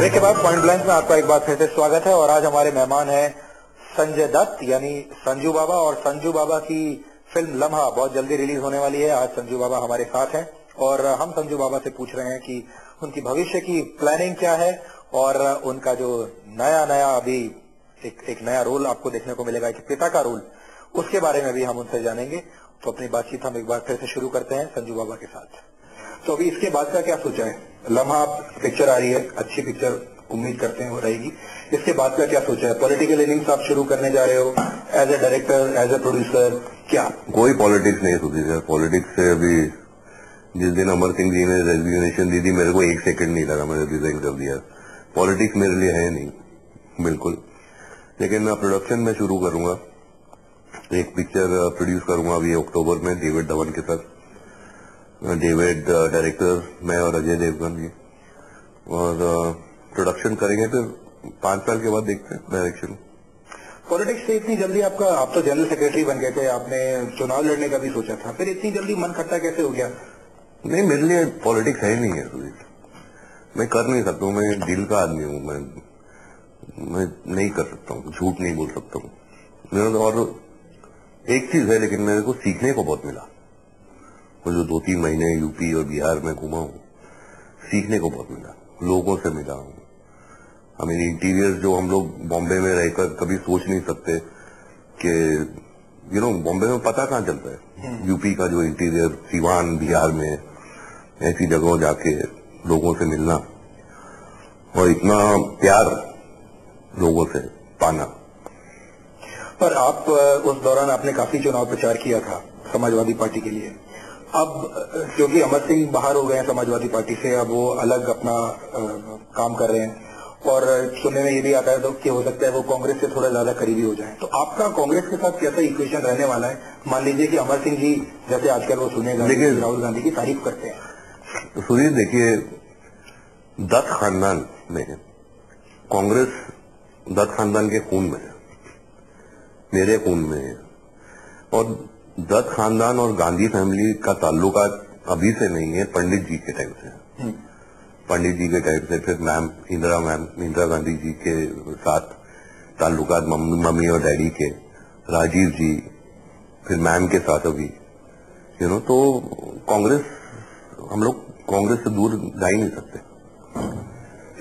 Break के बाद point blank में आपका एक बार फिर से स्वागत है और आज हमारे मेहमान हैं संजय दत्त यानी संजू बाबा। और संजू बाबा की फिल्म लम्हा बहुत जल्दी रिलीज होने वाली है। आज संजू बाबा हमारे साथ हैं और हम संजू बाबा से पूछ रहे हैं कि उनकी भविष्य की प्लानिंग क्या है और उनका जो नया अभी एक नया रोल आपको देखने को मिलेगा, एक पिता का रोल, उसके बारे में भी हम उनसे जानेंगे। तो अपनी बातचीत हम एक बार फिर से शुरू करते हैं संजू बाबा के साथ। तो अभी इसके बाद का क्या सोचा है? लम्हा पिक्चर आ रही है, अच्छी पिक्चर उम्मीद करते हैं वो रहेगी। इसके बाद का क्या सोचा है? पॉलिटिकल इनिंग्स आप शुरू करने जा रहे हो as a director, as a producer? क्या कोई पॉलिटिक्स नहीं सोची सर। पॉलिटिक्स से अभी जिस दिन अमर सिंह जी ने रेजिग्नेशन दी थी मेरे को एक सेकंड नहीं लगा, मैंने रिजाइन कर दिया। पॉलिटिक्स मेरे लिए है नहीं बिल्कुल। लेकिन मैं प्रोडक्शन में शुरू करूंगा, एक पिक्चर प्रोड्यूस करूंगा अभी अक्टूबर में डेविड धवन के साथ। डेविड डायरेक्टर, मैं और अजय देवगन जी, और प्रोडक्शन करेंगे। फिर 5 साल के बाद देखते हैं डायरेक्शन। पॉलिटिक्स से इतनी जल्दी आप तो जनरल सेक्रेटरी बन गए थे, आपने चुनाव लड़ने का भी सोचा था, फिर इतनी जल्दी मन खट्टा कैसे हो गया? नहीं, मेरे लिए पॉलिटिक्स है ही नहीं है सुजीत। मैं कर नहीं सकता हूँ, मैं दिल का आदमी हूँ, मैं नहीं कर सकता हूँ, झूठ नहीं बोल सकता हूँ। और एक चीज है, लेकिन मेरे को सीखने को बहुत मिला। वो जो 2-3 महीने यूपी और बिहार में घूमा हूँ, सीखने को बहुत मिला, लोगों से मिला हूँ। हमें इंटीरियर जो हम लोग बॉम्बे में रहकर कभी सोच नहीं सकते कि बॉम्बे में पता कहाँ चलता है यूपी का जो इंटीरियर, सीवान, बिहार में ऐसी जगहों जाके लोगों से मिलना और इतना प्यार लोगों से पाना। पर आप उस दौरान आपने काफी चुनाव प्रचार किया था समाजवादी पार्टी के लिए। अब क्योंकि अमर सिंह बाहर हो गए हैं समाजवादी पार्टी से, अब वो अलग अपना काम कर रहे हैं और सुनने में ये भी आता है तो कि हो सकता है वो कांग्रेस से थोड़ा ज्यादा करीबी हो जाए। तो आपका कांग्रेस के साथ कैसा इक्वेशन रहने वाला है? मान लीजिए कि अमर सिंह जी जैसे आजकल वो सुनेगा राहुल गांधी की तारीफ करते हैं। तो सुनील देखिए, दत्त खानदान में कांग्रेस दत्त खानदान के खून में है, मेरे खून में है। और दत्त खानदान और गांधी फैमिली का ताल्लुकात अभी से नहीं है, पंडित जी के टाइम से। पंडित जी के टाइम से, फिर इंदिरा गांधी जी के साथ ताल्लुकात मम्मी और डैडी के, राजीव जी, फिर मैम के साथ अभी तो कांग्रेस, हम लोग कांग्रेस से दूर जा ही नहीं सकते।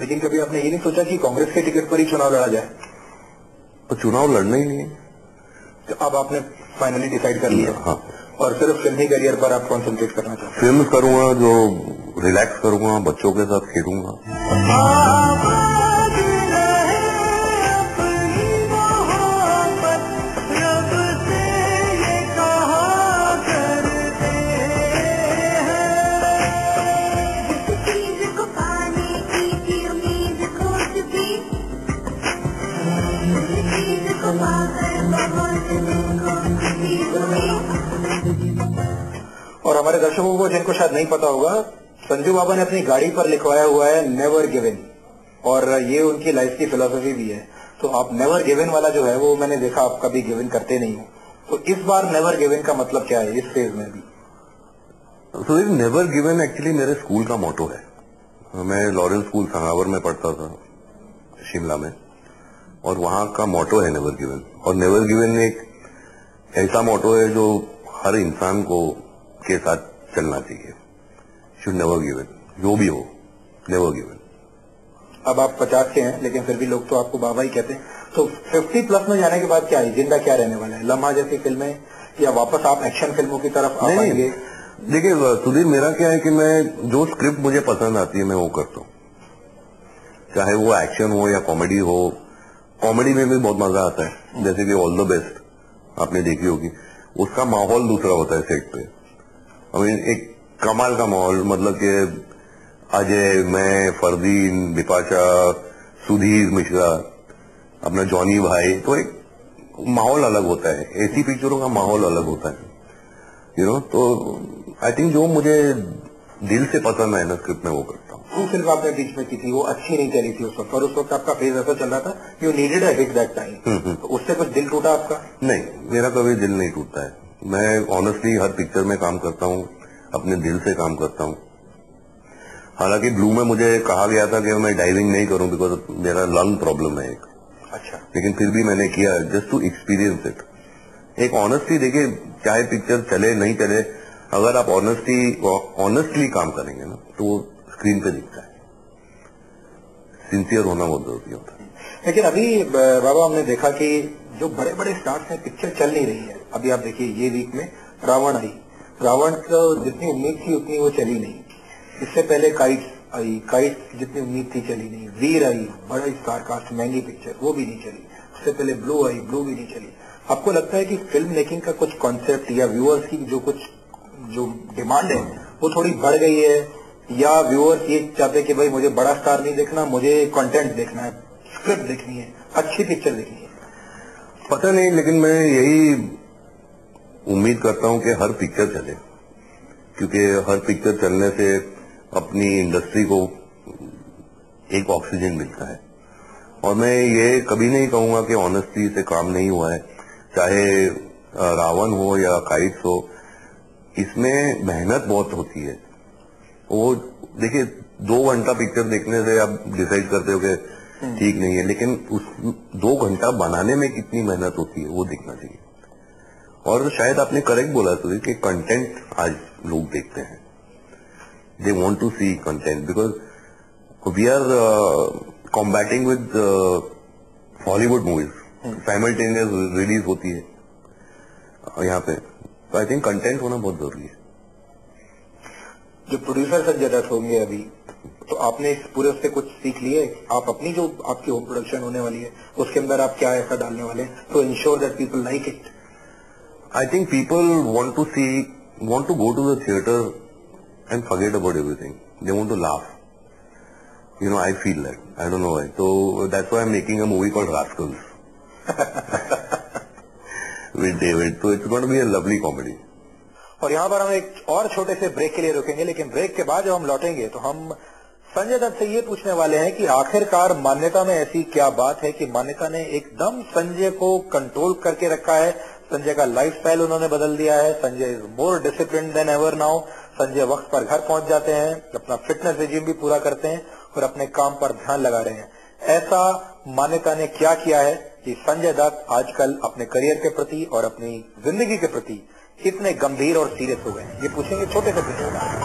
लेकिन कभी आपने ये नहीं सोचा कि कांग्रेस के टिकट पर ही चुनाव लड़ा जाए? तो चुनाव लड़ना ही नहीं है। तो अब आपने फाइनली डिसाइड कर लिया? हाँ। और सिर्फ फिल्मी करियर पर आप कॉन्सेंट्रेट करना चाहते हैं? फिल्म करूंगा, जो रिलैक्स करूंगा, बच्चों के साथ खेलूंगा। और हमारे दर्शकों को जिनको शायद नहीं पता होगा, संजू बाबा ने अपनी गाड़ी पर लिखवाया हुआ है नेवर गिव इन, और ये उनकी लाइफ की फिलोसफी भी है। तो आप नेवर गिव इन वाला जो है वो मैंने देखा आप कभी गिव इन करते नहीं हो, तो इस बार नेवर गिव इन का मतलब क्या है इस फेज में भी? तो नेवर गिव इन एक्चुअली मेरे स्कूल का मोटो है। मैं लॉरेंस स्कूल सनावर में पढ़ता था शिमला में, और वहां का मोटो है नेवर गिव इन। और नेवर गिव इन एक ऐसा मोटो है जो हर इंसान को के साथ चलना चाहिए। शुड नेवर गिव इन, जो भी हो, नेवर गिव इन। अब आप 50 के हैं लेकिन फिर भी लोग तो आपको बाबा ही कहते हैं। तो 50 प्लस में जाने के बाद क्या है, जिंदा क्या रहने वाला है? लम्हा जैसी फिल्में या वापस आप एक्शन फिल्मों की तरफ आ पाएंगे? देखिए सुधीर, मेरा क्या है कि मैं जो स्क्रिप्ट मुझे पसंद आती है मैं वो करता हूँ, चाहे वो एक्शन हो या कॉमेडी हो। कॉमेडी में भी बहुत मजा आता है, जैसे कि ऑल द बेस्ट आपने देखी होगी। उसका माहौल दूसरा होता है सेट पे। एक कमाल का माहौल, मतलब कि अजय, मैं, फरदीन, बिपाशा, सुधीर मिश्रा, अपना जॉनी भाई, तो एक माहौल अलग होता है। ऐसी पिक्चरों का माहौल अलग होता है तो आई थिंक जो मुझे दिल से पसंद है ना स्क्रिप्ट में वो करता हूँ। वो फिल्म आपने बीच में की थी, वो अच्छी नहीं चली थी उस वक्त, और उस वक्त आपका फेज ऐसा चल रहा था you needed a hit that time, तो उससे कुछ दिल टूटा आपका? नहीं, मेरा कभी दिल नहीं टूटता है। मैं ऑनेस्टली हर पिक्चर में काम करता हूँ, अपने दिल से काम करता हूँ। हालांकि ब्लू में मुझे कहा गया था कि मैं डाइविंग नहीं करूं बिकॉज मेरा लंग प्रॉब्लम है एक। अच्छा। लेकिन फिर भी मैंने किया जस्ट टू एक्सपीरियंस इट। एक ऑनेस्टली देखिए, चाहे पिक्चर चले नहीं चले, अगर आप ऑनेस्टली काम करेंगे ना तो वो स्क्रीन पे दिखता है। सिंसियर होना बहुत जरूरी होता है। लेकिन अभी बाबा हमने देखा कि जो बड़े बड़े स्टार्स हैं पिक्चर चल नहीं रही है। अभी आप देखिए ये वीक में रावण आई, रावण को जितनी उम्मीद थी उतनी वो चली नहीं। इससे पहले काइट्स आई, काइट्स जितनी उम्मीद थी चली नहीं। वीर आई, बड़ा स्टार कास्ट महंगी पिक्चर, वो भी नहीं चली। उससे पहले ब्लू आई, ब्लू भी नहीं चली। आपको लगता है कि फिल्म मेकिंग का कुछ कॉन्सेप्ट या व्यूअर्स की जो डिमांड है वो थोड़ी बढ़ गई है, या व्यूअर्स ये चाहते हैं कि भाई मुझे बड़ा स्टार नहीं देखना, मुझे कंटेंट देखना है, स्क्रिप्ट देखनी है, अच्छी पिक्चर देखनी है? पता नहीं, लेकिन मैं यही उम्मीद करता हूं कि हर पिक्चर चले, क्योंकि हर पिक्चर चलने से अपनी इंडस्ट्री को एक ऑक्सीजन मिलता है। और मैं ये कभी नहीं कहूंगा कि ऑनेस्टी से काम नहीं हुआ है, चाहे रावण हो या काइट्स हो, इसमें मेहनत बहुत होती है। वो देखिए 2 घंटा पिक्चर देखने से आप डिसाइड करते हो कि ठीक नहीं है, लेकिन उस 2 घंटा बनाने में कितनी मेहनत होती है वो देखना चाहिए। और शायद आपने करेक्ट बोला तो कि कंटेंट आज लोग देखते हैं, they want to see content, because we are combating with Hollywood movies, simultaneous release होती है यहाँ पे। तो आई थिंक कंटेंट होना बहुत जरूरी है। जो प्रोड्यूसर संजय दत्त होंगे अभी, तो आपने इस पूरे उससे कुछ सीख लिए? आप अपनी जो आपकी होम प्रोडक्शन होने वाली है उसके अंदर आप क्या ऐसा डालने वाले हैं to ensure that people like it? I think people want to go to the theater and forget about everything. They want to laugh. You know, I feel that. I don't know why. So that's why I'm making a movie called Rascals with David. So it's going to be a lovely comedy. और यहाँ पर हम एक और छोटे से break के लिए रुकेंगे, लेकिन ब्रेक के बाद जब हम लौटेंगे तो हम संजय दत्त से ये पूछने वाले हैं कि आखिरकार मान्यता में ऐसी क्या बात है कि मान्यता ने एकदम संजय को कंट्रोल करके रखा है। संजय का लाइफस्टाइल उन्होंने बदल दिया है। Sanjay is more discipline then ever now. Sanjay वक्त पर घर पहुंच जाते हैं, अपना फिटनेस रिजीम भी पूरा करते हैं और अपने काम पर ध्यान लगा रहे हैं। ऐसा मान्यता ने क्या किया है कि संजय दत्त आजकल अपने करियर के प्रति और अपनी जिंदगी के प्रति इतने गंभीर और सीरियस हो गए? ये पूछेंगे छोटे से ब्रेक के बाद।